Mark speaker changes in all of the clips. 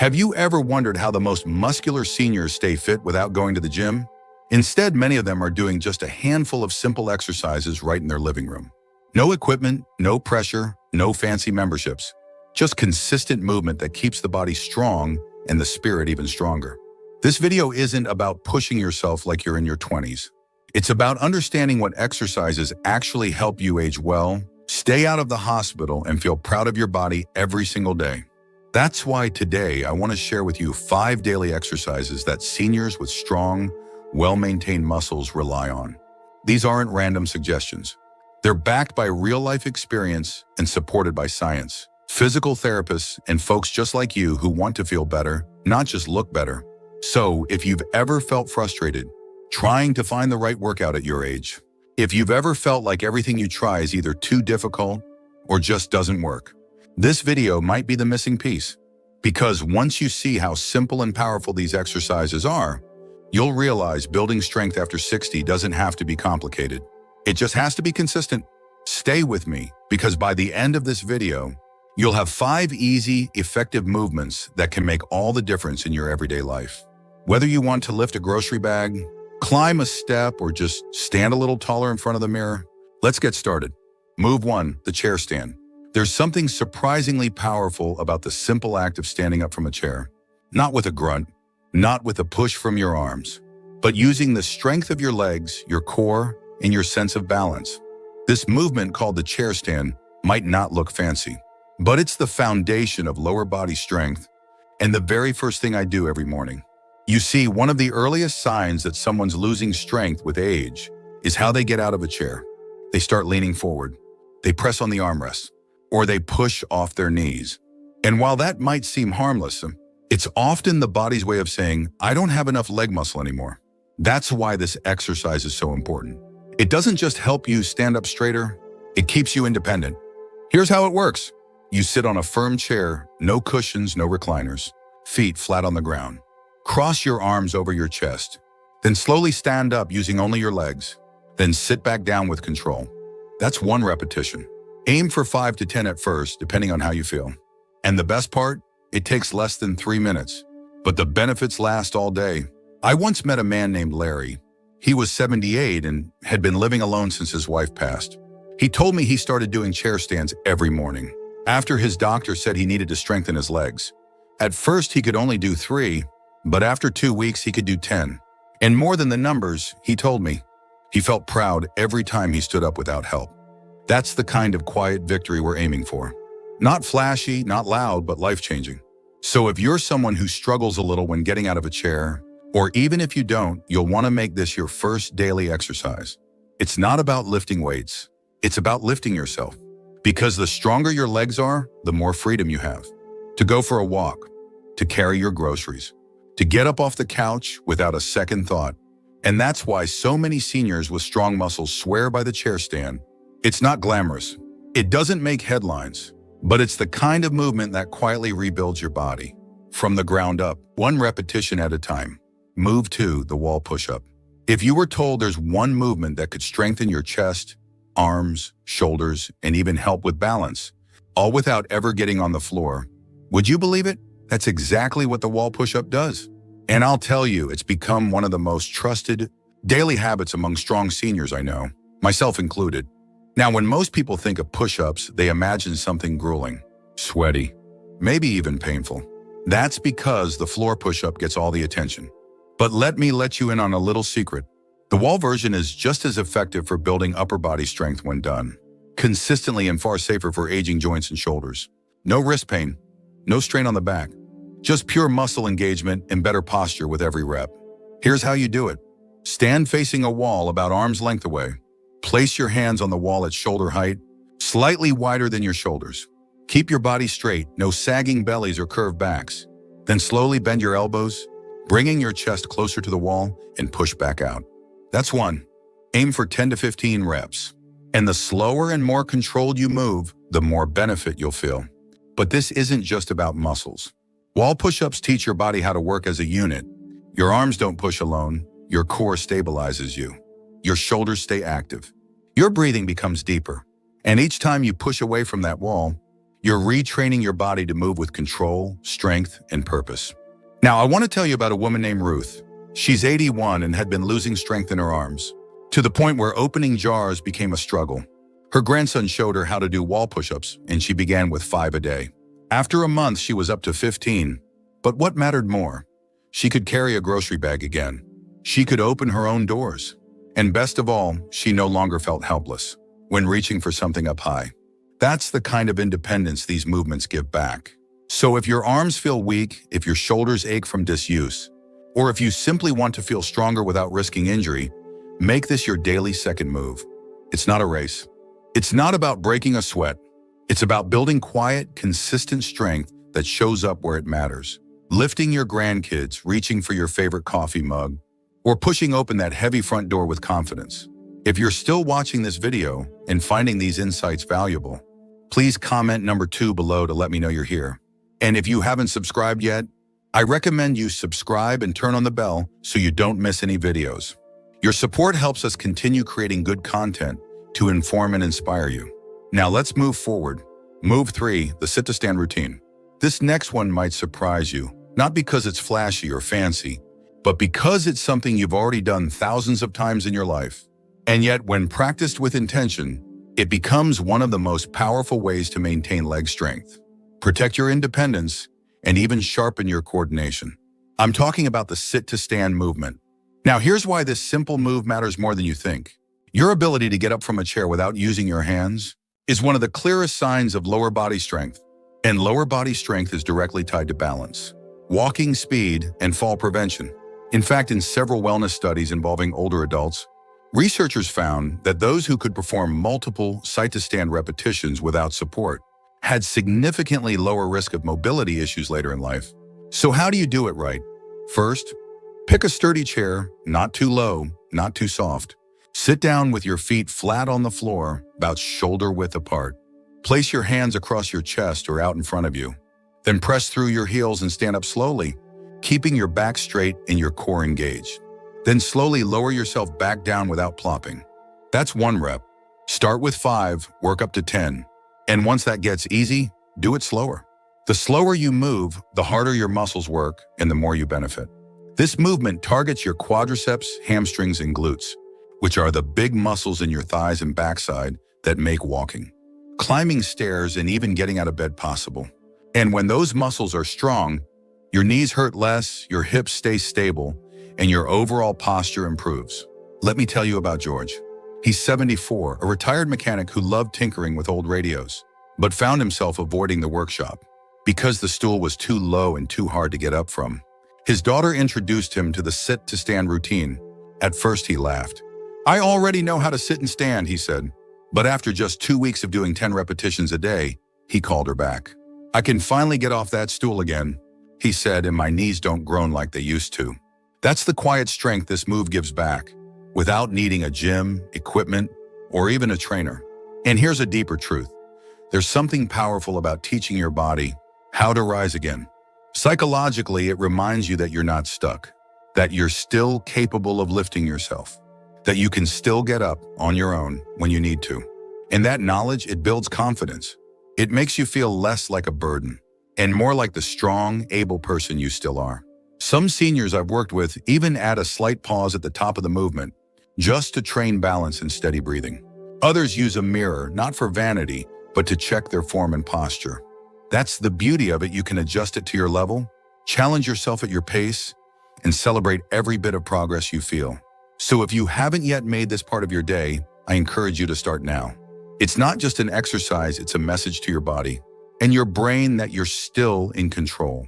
Speaker 1: Have you ever wondered how the most muscular seniors stay fit without going to the gym? Instead, many of them are doing just a handful of simple exercises right in their living room. No equipment, no pressure, no fancy memberships. Just consistent movement that keeps the body strong and the spirit even stronger. This video isn't about pushing yourself like you're in your 20s. It's about understanding what exercises actually help you age well, stay out of the hospital, and feel proud of your body every single day. That's why today I want to share with you 5 daily exercises that seniors with strong, well-maintained muscles rely on. These aren't random suggestions. They're backed by real-life experience and supported by science, physical therapists, and folks just like you who want to feel better, not just look better. So, if you've ever felt frustrated trying to find the right workout at your age, if you've ever felt like everything you try is either too difficult or just doesn't work, this video might be the missing piece. Because once you see how simple and powerful these exercises are, you'll realize building strength after 60 doesn't have to be complicated. It just has to be consistent. Stay with me, because by the end of this video, you'll have 5 easy, effective movements that can make all the difference in your everyday life. Whether you want to lift a grocery bag, climb a step, or just stand a little taller in front of the mirror, let's get started. Move 1, the chair stand. There's something surprisingly powerful about the simple act of standing up from a chair. Not with a grunt, not with a push from your arms, but using the strength of your legs, your core, and your sense of balance. This movement, called the chair stand, might not look fancy, but it's the foundation of lower body strength and the very first thing I do every morning. You see, one of the earliest signs that someone's losing strength with age is how they get out of a chair. They start leaning forward, they press on the armrests, or they push off their knees. And while that might seem harmless, it's often the body's way of saying, I don't have enough leg muscle anymore. That's why this exercise is so important. It doesn't just help you stand up straighter, it keeps you independent. Here's how it works. You sit on a firm chair, no cushions, no recliners, feet flat on the ground. Cross your arms over your chest, then slowly stand up using only your legs, then sit back down with control. That's 1 repetition. Aim for 5 to 10 at first, depending on how you feel. And the best part, it takes less than 3 minutes, but the benefits last all day. I once met a man named Larry. He was 78 and had been living alone since his wife passed. He told me he started doing chair stands every morning, after his doctor said he needed to strengthen his legs. At first, he could only do 3, but after 2 weeks, he could do 10. And more than the numbers, he told me, he felt proud every time he stood up without help. That's the kind of quiet victory we're aiming for. Not flashy, not loud, but life-changing. So if you're someone who struggles a little when getting out of a chair, or even if you don't, you'll want to make this your first daily exercise. It's not about lifting weights. It's about lifting yourself. Because the stronger your legs are, the more freedom you have. To go for a walk, to carry your groceries, to get up off the couch without a second thought. And that's why so many seniors with strong muscles swear by the chair stand. It's not glamorous. It doesn't make headlines, but it's the kind of movement that quietly rebuilds your body. From the ground up, 1 repetition at a time. Move 2, the wall push-up. If you were told there's 1 movement that could strengthen your chest, arms, shoulders, and even help with balance, all without ever getting on the floor, would you believe it? That's exactly what the wall push-up does. And I'll tell you, it's become one of the most trusted daily habits among strong seniors I know, myself included. Now, when most people think of push-ups, they imagine something grueling, sweaty, maybe even painful. That's because the floor push-up gets all the attention. But let me let you in on a little secret. The wall version is just as effective for building upper body strength when done consistently, and far safer for aging joints and shoulders. No wrist pain, no strain on the back, just pure muscle engagement and better posture with every rep. Here's how you do it. Stand facing a wall about arm's length away. Place your hands on the wall at shoulder height, slightly wider than your shoulders. Keep your body straight, no sagging bellies or curved backs. Then slowly bend your elbows, bringing your chest closer to the wall, and push back out. That's 1. Aim for 10 to 15 reps. And the slower and more controlled you move, the more benefit you'll feel. But this isn't just about muscles. Wall push-ups teach your body how to work as a unit. Your arms don't push alone. Your core stabilizes you. Your shoulders stay active. Your breathing becomes deeper. And each time you push away from that wall, You're retraining your body to move with control, strength, and purpose. Now, I want to tell you about a woman named Ruth. She's 81 and had been losing strength in her arms, to the point where opening jars became a struggle. Her grandson showed her how to do wall push-ups, and she began with 5 a day. After a month, she was up to 15. But what mattered more? She could carry a grocery bag again. She could open her own doors. And best of all, she no longer felt helpless when reaching for something up high. That's the kind of independence these movements give back. So if your arms feel weak, if your shoulders ache from disuse, or if you simply want to feel stronger without risking injury, make this your daily second move. It's not a race. It's not about breaking a sweat. It's about building quiet, consistent strength that shows up where it matters. Lifting your grandkids, reaching for your favorite coffee mug, or pushing open that heavy front door with confidence. If you're still watching this video and finding these insights valuable, please comment number 2 below to let me know you're here. And if you haven't subscribed yet, I recommend you subscribe and turn on the bell so you don't miss any videos. Your support helps us continue creating good content to inform and inspire you. Now let's move forward. Move 3, the sit to stand routine. This next one might surprise you, not because it's flashy or fancy, but because it's something you've already done thousands of times in your life. And yet, when practiced with intention, it becomes one of the most powerful ways to maintain leg strength, protect your independence, and even sharpen your coordination. I'm talking about the sit to stand movement. Now, here's why this simple move matters more than you think. Your ability to get up from a chair without using your hands is one of the clearest signs of lower body strength. And lower body strength is directly tied to balance, walking speed, and fall prevention. In fact, in several wellness studies involving older adults, researchers found that those who could perform multiple sit-to-stand repetitions without support had significantly lower risk of mobility issues later in life. So how do you do it right? First, pick a sturdy chair, not too low, not too soft. Sit down with your feet flat on the floor, about shoulder width apart. Place your hands across your chest or out in front of you. Then press through your heels and stand up slowly, keeping your back straight and your core engaged. Then slowly lower yourself back down without plopping. That's 1 rep. Start with 5, work up to 10. And once that gets easy, do it slower. The slower you move, the harder your muscles work and the more you benefit. This movement targets your quadriceps, hamstrings, and glutes, which are the big muscles in your thighs and backside that make walking, climbing stairs, and even getting out of bed possible. And when those muscles are strong, your knees hurt less, your hips stay stable, and your overall posture improves. Let me tell you about George. He's 74, a retired mechanic who loved tinkering with old radios, but found himself avoiding the workshop because the stool was too low and too hard to get up from. His daughter introduced him to the sit-to-stand routine. At first, he laughed. "I already know how to sit and stand," he said. But after just 2 weeks of doing 10 repetitions a day, he called her back. "I can finally get off that stool again," he said, "and my knees don't groan like they used to." That's the quiet strength this move gives back, without needing a gym, equipment, or even a trainer. And here's a deeper truth. There's something powerful about teaching your body how to rise again. Psychologically, it reminds you that you're not stuck, that you're still capable of lifting yourself, that you can still get up on your own when you need to. And that knowledge, it builds confidence. It makes you feel less like a burden and more like the strong, able person you still are. Some seniors I've worked with even add a slight pause at the top of the movement, just to train balance and steady breathing. Others use a mirror, not for vanity, but to check their form and posture. That's the beauty of it. You can adjust it to your level, challenge yourself at your pace, and celebrate every bit of progress you feel. So if you haven't yet made this part of your day, I encourage you to start now. It's not just an exercise, it's a message to your body and your brain that you're still in control,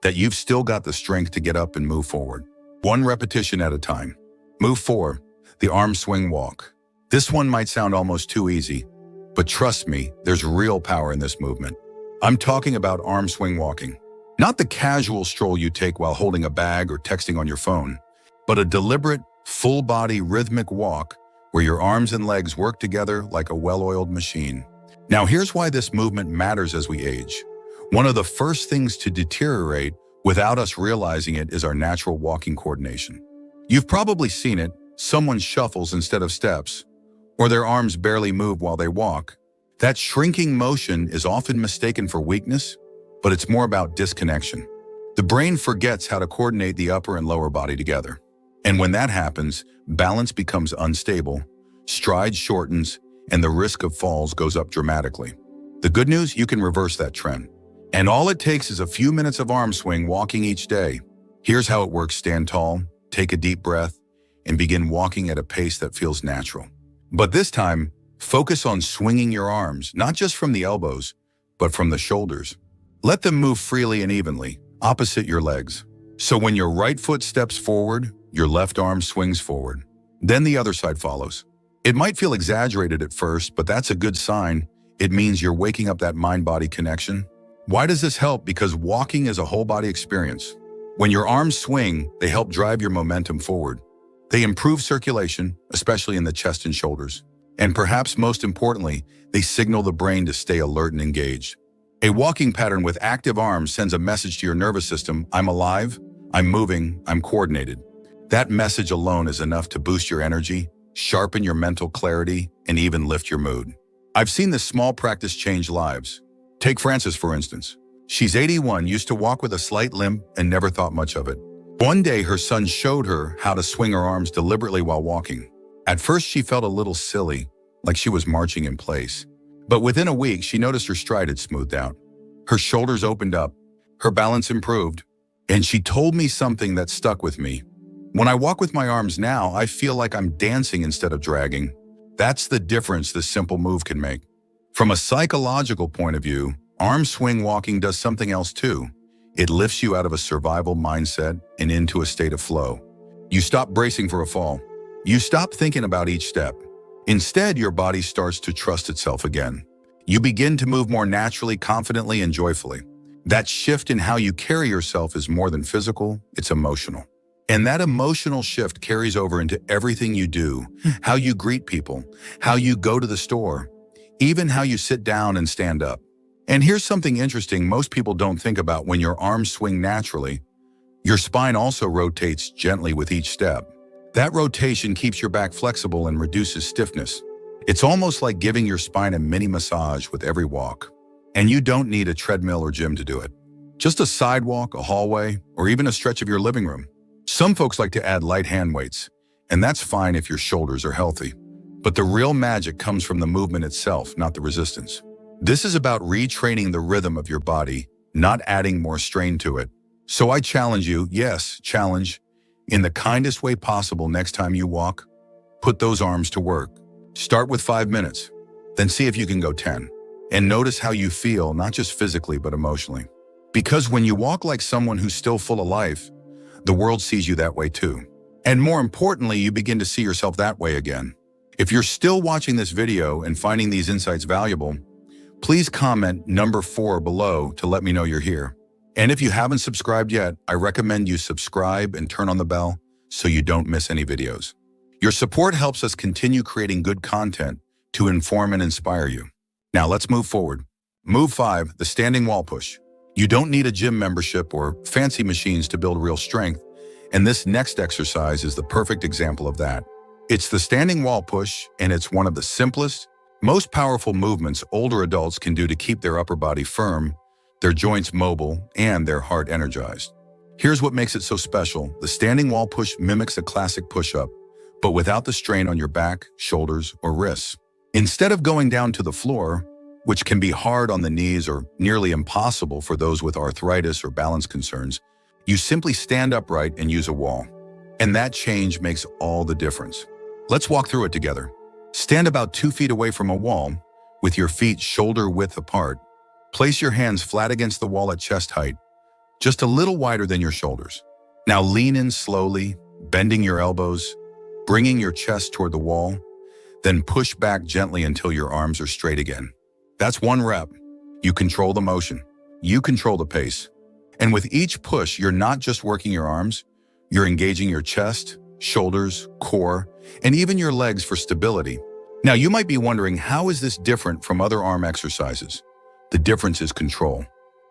Speaker 1: that you've still got the strength to get up and move forward, 1 repetition at a time. Move 4, the arm swing walk. This one might sound almost too easy, but trust me, there's real power in this movement. I'm talking about arm swing walking, not the casual stroll you take while holding a bag or texting on your phone, but a deliberate, full-body rhythmic walk where your arms and legs work together like a well-oiled machine. Now, here's why this movement matters as we age. One of the first things to deteriorate without us realizing it is our natural walking coordination. You've probably seen it. Someone shuffles instead of steps, or their arms barely move while they walk. That shrinking motion is often mistaken for weakness, but it's more about disconnection. The brain forgets how to coordinate the upper and lower body together. And when that happens, balance becomes unstable, stride shortens, and the risk of falls goes up dramatically. The good news, you can reverse that trend. And all it takes is a few minutes of arm swing walking each day. Here's how it works. Stand tall, take a deep breath, and begin walking at a pace that feels natural. But this time, focus on swinging your arms, not just from the elbows, but from the shoulders. Let them move freely and evenly, opposite your legs. So when your right foot steps forward, your left arm swings forward. Then the other side follows. It might feel exaggerated at first, but that's a good sign. It means you're waking up that mind-body connection. Why does this help? Because walking is a whole-body experience. When your arms swing, they help drive your momentum forward. They improve circulation, especially in the chest and shoulders. And perhaps most importantly, they signal the brain to stay alert and engaged. A walking pattern with active arms sends a message to your nervous system: I'm alive, I'm moving, I'm coordinated. That message alone is enough to boost your energy, sharpen your mental clarity, and even lift your mood. I've seen this small practice change lives. Take Frances, for instance. She's 81, used to walk with a slight limp and never thought much of it. One day, her son showed her how to swing her arms deliberately while walking. At first, she felt a little silly, like she was marching in place. But within a week, she noticed her stride had smoothed out. Her shoulders opened up, her balance improved, and she told me something that stuck with me. When I walk with my arms now, I feel like I'm dancing instead of dragging. That's the difference this simple move can make. From a psychological point of view, arm swing walking does something else too. It lifts you out of a survival mindset and into a state of flow. You stop bracing for a fall. You stop thinking about each step. Instead, your body starts to trust itself again. You begin to move more naturally, confidently, and joyfully. That shift in how you carry yourself is more than physical, it's emotional. And that emotional shift carries over into everything you do, how you greet people, how you go to the store, even how you sit down and stand up. And here's something interesting most people don't think about: when your arms swing naturally, your spine also rotates gently with each step. That rotation keeps your back flexible and reduces stiffness. It's almost like giving your spine a mini massage with every walk. And you don't need a treadmill or gym to do it. Just a sidewalk, a hallway, or even a stretch of your living room. Some folks like to add light hand weights, and that's fine if your shoulders are healthy. But the real magic comes from the movement itself, not the resistance. This is about retraining the rhythm of your body, not adding more strain to it. So I challenge you, yes, challenge, in the kindest way possible next time you walk, put those arms to work. Start with 5 minutes, then see if you can go 10. And notice how you feel, not just physically, but emotionally. Because when you walk like someone who's still full of life, the world sees you that way too. And more importantly, you begin to see yourself that way again. If you're still watching this video and finding these insights valuable, please comment number 4 below to let me know you're here. And if you haven't subscribed yet, I recommend you subscribe and turn on the bell so you don't miss any videos. Your support helps us continue creating good content to inform and inspire you. Now let's move forward. Move 5, the standing wall push. You don't need a gym membership or fancy machines to build real strength, and this next exercise is the perfect example of that. It's the standing wall push, and it's one of the simplest, most powerful movements older adults can do to keep their upper body firm, their joints mobile, and their heart energized. Here's what makes it so special. The standing wall push mimics a classic push-up, but without the strain on your back, shoulders, or wrists. Instead of going down to the floor, which can be hard on the knees or nearly impossible for those with arthritis or balance concerns, you simply stand upright and use a wall. And that change makes all the difference. Let's walk through it together. Stand about 2 feet away from a wall, with your feet shoulder width apart. Place your hands flat against the wall at chest height, just a little wider than your shoulders. Now lean in slowly, bending your elbows, bringing your chest toward the wall, then push back gently until your arms are straight again. That's 1 rep. You control the motion. You control the pace. And with each push, you're not just working your arms, you're engaging your chest, shoulders, core, and even your legs for stability. Now you might be wondering, how is this different from other arm exercises? The difference is control.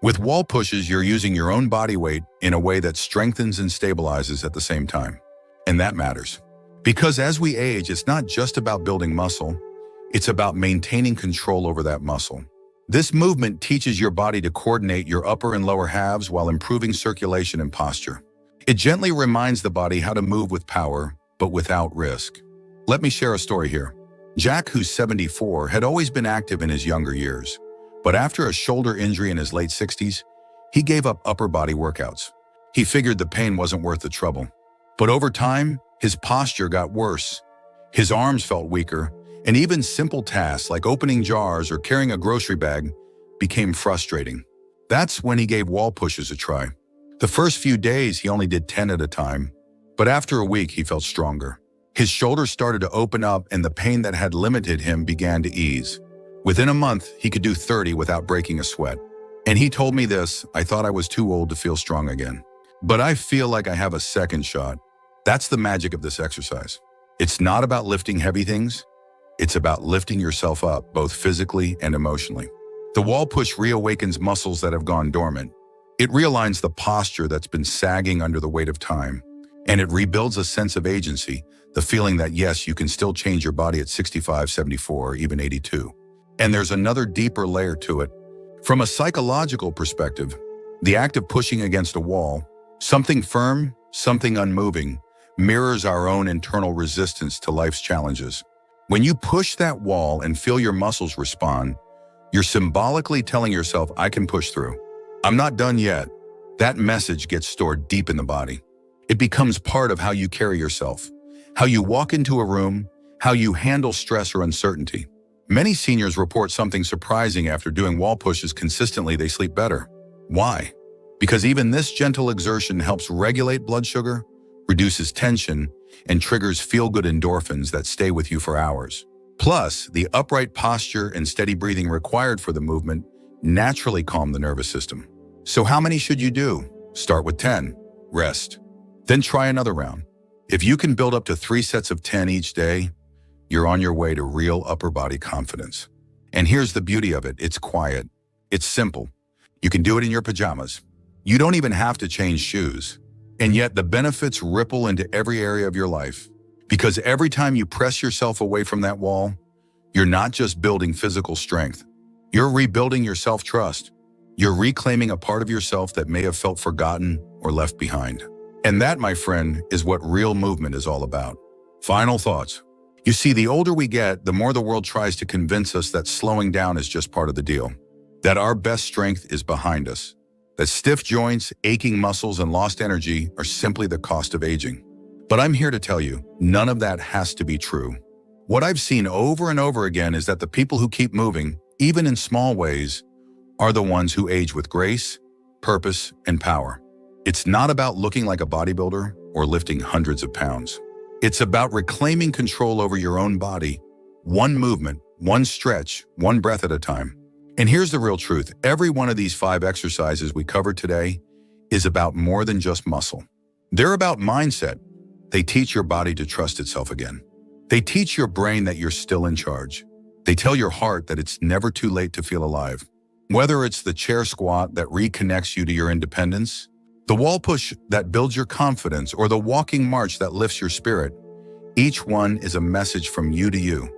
Speaker 1: With wall pushes, you're using your own body weight in a way that strengthens and stabilizes at the same time. And that matters. Because as we age, it's not just about building muscle, It's about maintaining control over that muscle. This movement teaches your body to coordinate your upper and lower halves while improving circulation and posture. It gently reminds the body how to move with power, but without risk. Let me share a story here. Jack, who's 74, had always been active in his younger years. But after a shoulder injury in his late 60s, he gave up upper body workouts. He figured the pain wasn't worth the trouble. But over time, his posture got worse. His arms felt weaker, and even simple tasks like opening jars or carrying a grocery bag became frustrating. That's when he gave wall pushes a try. The first few days, he only did 10 at a time. But after a week, he felt stronger. His shoulders started to open up and the pain that had limited him began to ease. Within a month, he could do 30 without breaking a sweat. And he told me this: "I thought I was too old to feel strong again. But I feel like I have a second shot." That's the magic of this exercise. It's not about lifting heavy things. It's about lifting yourself up, both physically and emotionally. The wall push reawakens muscles that have gone dormant. It realigns the posture that's been sagging under the weight of time. And it rebuilds a sense of agency, the feeling that yes, you can still change your body at 65, 74, even 82. And there's another deeper layer to it. From a psychological perspective, the act of pushing against a wall, something firm, something unmoving, mirrors our own internal resistance to life's challenges. When you push that wall and feel your muscles respond, you're symbolically telling yourself, "I can push through. I'm not done yet." That message gets stored deep in the body. It becomes part of how you carry yourself, how you walk into a room, how you handle stress or uncertainty. Many seniors report something surprising: after doing wall pushes consistently, they sleep better. Why? Because even this gentle exertion helps regulate blood sugar, reduces tension, and triggers feel-good endorphins that stay with you for hours. Plus, the upright posture and steady breathing required for the movement naturally calm the nervous system. So how many should you do? Start with 10. Rest. Then try another round. If you can build up to 3 sets of 10 each day, you're on your way to real upper body confidence. And here's the beauty of it: it's quiet. It's simple. You can do it in your pajamas. You don't even have to change shoes. And yet the benefits ripple into every area of your life. Because every time you press yourself away from that wall, you're not just building physical strength. You're rebuilding your self-trust. You're reclaiming a part of yourself that may have felt forgotten or left behind. And that, my friend, is what real movement is all about. Final thoughts. You see, the older we get, the more the world tries to convince us that slowing down is just part of the deal. That our best strength is behind us. That stiff joints, aching muscles, and lost energy are simply the cost of aging. But I'm here to tell you, none of that has to be true. What I've seen over and over again is that the people who keep moving, even in small ways, are the ones who age with grace, purpose, and power. It's not about looking like a bodybuilder or lifting hundreds of pounds. It's about reclaiming control over your own body, one movement, one stretch, one breath at a time. And here's the real truth: every one of these 5 exercises we covered today is about more than just muscle. They're about mindset. They teach your body to trust itself again. They teach your brain that you're still in charge. They tell your heart that it's never too late to feel alive. Whether it's the chair squat that reconnects you to your independence, the wall push that builds your confidence, or the walking march that lifts your spirit, each one is a message from you to you.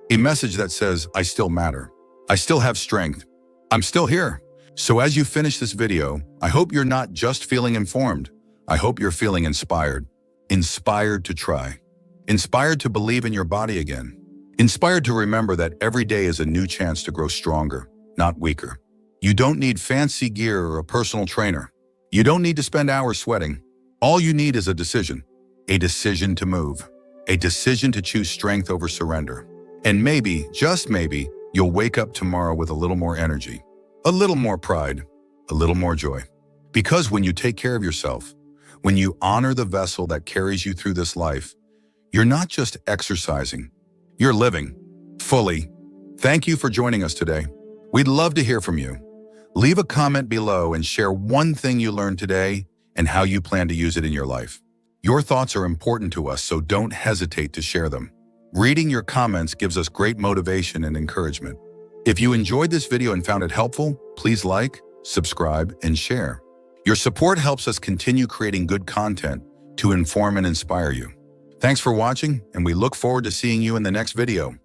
Speaker 1: A message that says, "I still matter. I still have strength. I'm still here." So as you finish this video, I hope you're not just feeling informed. I hope you're feeling inspired. Inspired to try. Inspired to believe in your body again. Inspired to remember that every day is a new chance to grow stronger, not weaker. You don't need fancy gear or a personal trainer. You don't need to spend hours sweating. All you need is a decision to move, a decision to choose strength over surrender. And maybe, just maybe, you'll wake up tomorrow with a little more energy, a little more pride, a little more joy. Because when you take care of yourself, when you honor the vessel that carries you through this life, you're not just exercising, you're living fully. Thank you for joining us today. We'd love to hear from you. Leave a comment below and share one thing you learned today and how you plan to use it in your life. Your thoughts are important to us, so don't hesitate to share them. Reading your comments gives us great motivation and encouragement. If you enjoyed this video and found it helpful, please like, subscribe, and share. Your support helps us continue creating good content to inform and inspire you. Thanks for watching, and we look forward to seeing you in the next video.